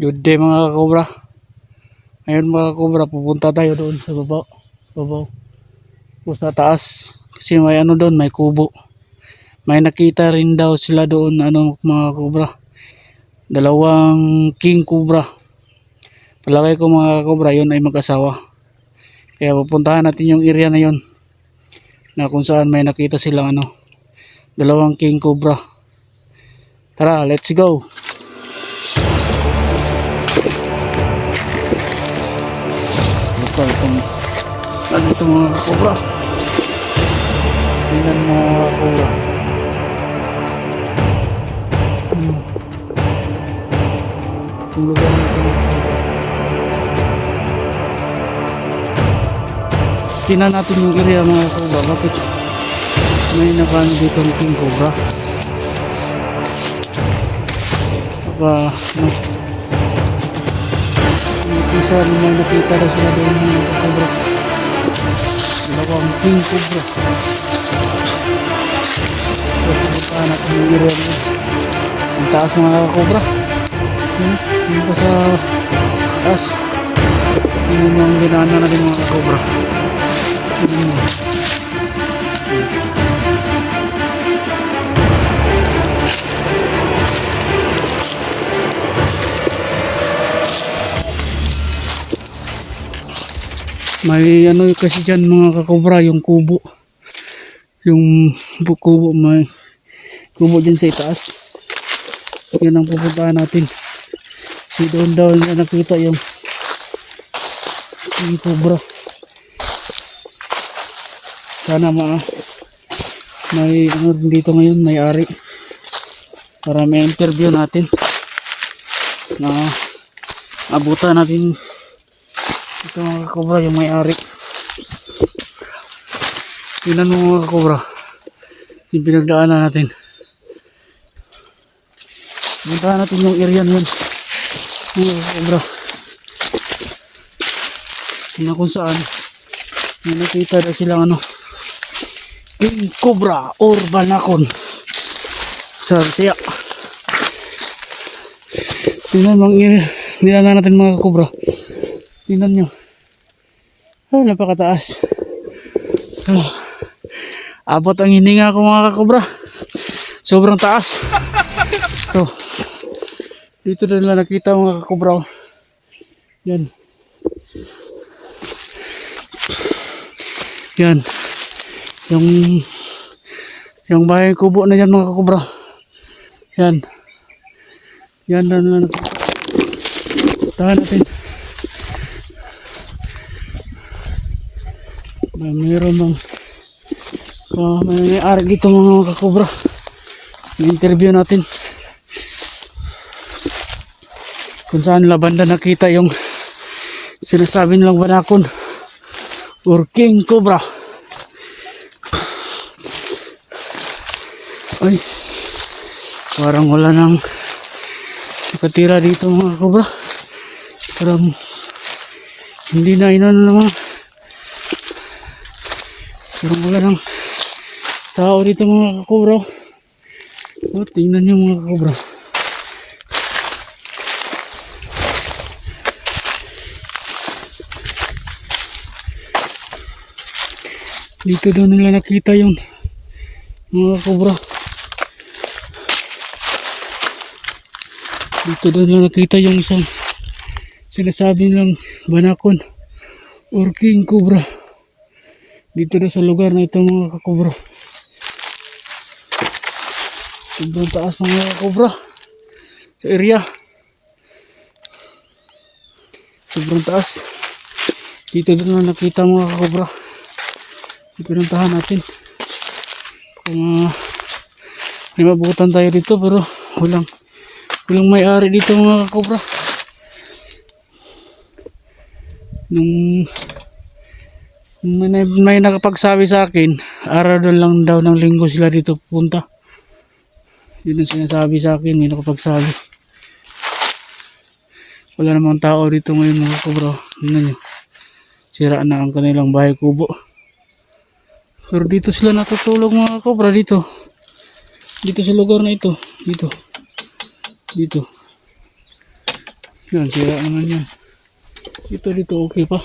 Good day mga kabra. Ngayon mga kabra, pupunta tayo doon sa baba. Babaw. O sa taas. Kasi may ano doon, may kubo. May nakita rin daw sila doon, mga kabra. Dalawang king cobra. Palagay ko mga kabra, yun ay mag-asawa. Kaya pupuntahan natin yung area na yun. Na kung saan may nakita silang dalawang king cobra. Tara, let's go. Ito mga cobra. Tingnan mga cobra. Tingnan natin yung area mga cobra. Bakit may nakano dito ng king cobra? Isa naman nakita na sila doon mga cobra. Dalawang king cobra. Pupuntahan natin yung area nyo. Ang taas mga cobra. Yun pa sa taas. Yun yung dinaanan natin mga cobra. May kasi dyan mga kakobra, yung kubo. Yung kubo, may kubo dyan sa itaas. Yun ang pupuntahan natin. Si doon daw yung nakita yung cobra. Sana may dito ngayon, may ari. Para may interview natin. Na abutan natin ito mga cobra, yung may-ari. Tingnan mo mga cobra, yung pinagdaanan natin. Puntahan natin yung area yun mga cobra, na kung saan may nakita na silang king cobra or banakon sa siya. Tingnan mo ang area nilala natin mga cobra. Tingnan nyo. Napakataas. Abot ang hininga ko mga kakobra. Sobrang taas. Dito na nila nakita mga kakobra. Yan. Yan. Yung bahay kubo na yan mga kakobra. Yan. Yan na nila nakita. Tahan natin. Mayroon bang may-ari dito mga kakobra. May interview natin kung saan nila banda nakita yung sinasabi nilang banakon or king cobra. Ay, parang wala nang nakatira dito mga kakobra. Parang hindi na naman. Pero wala ng tao dito mga kakobra. Tingnan nyo mga kakobra. Dito daw nila nakita yung mga kakobra. Dito daw nila nakita yung isang sinasabi nilang banakon or king cobra. Dito na sa lugar na ito mga kakobra. Sobrang taas mga kakobra sa area. Sobrang taas. Dito na nakita mga kakobra. Pinuntahan natin. Kung may mabutan tayo dito, pero walang may-ari dito mga kakobra. May nakapagsabi sa akin, araw doon lang daw ng linggo sila dito pupunta. Yun ang sinasabi sa akin, may nakapagsabi. Wala namang tao dito ngayon mga cobra. Tingnan nyo, sira na ang kanilang bahay kubo. Pero dito sila natutulog mga cobra, dito sa lugar na ito. Dito Yan, sira naman yan. Dito okay pa.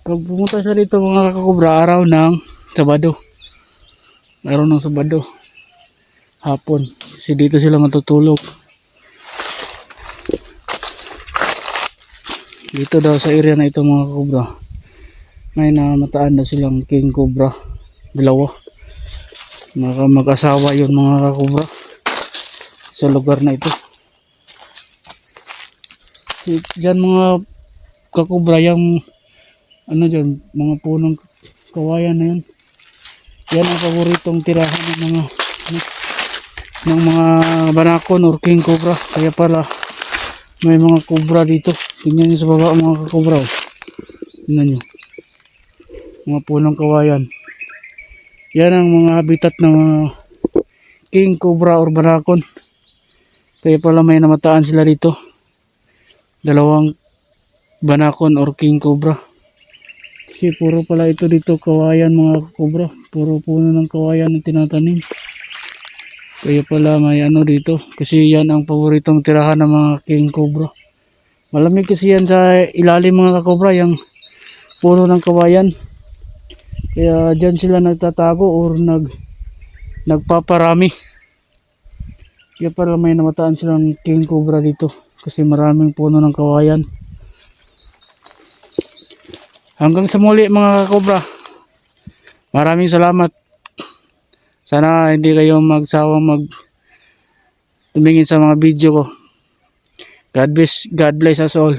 Pag pumunta siya dito mga kakobra, araw ng Sabado. Araw ng Sabado. Hapon. Kasi dito sila matutulog. Dito daw sa area na ito mga kakobra, may namataan na silang king cobra. Dalawa. Mag-asawa yun mga kakobra sa lugar na ito. Diyan mga kakobra, yung ano dyan, mga punong kawayan na yun. Yan ang paboritong tirahan ng mga banakon or king cobra. Kaya pala may mga cobra dito. Tingnan nyo sa baba mga kakobra. Tingnan nyo. Mga punong kawayan. Yan ang mga habitat ng mga king cobra or banakon. Kaya pala may namataan sila dito. Dalawang banakon or king cobra. Kasi puro pala ito dito kawayan mga cobra. Puro puno ng kawayan ang tinatanim. Kaya pala may ano dito. Kasi yan ang paboritong tirahan ng mga king cobra. Malamig kasi yan sa ilalim mga kakobra. Yung puno ng kawayan. Kaya dyan sila nagtatago or nagpaparami. Kaya pala may namataan silang king cobra dito. Kasi maraming puno ng kawayan. Hanggang sa muli mga kakobra. Maraming salamat. Sana hindi kayo magsawang tumingin sa mga video ko. God bless us all.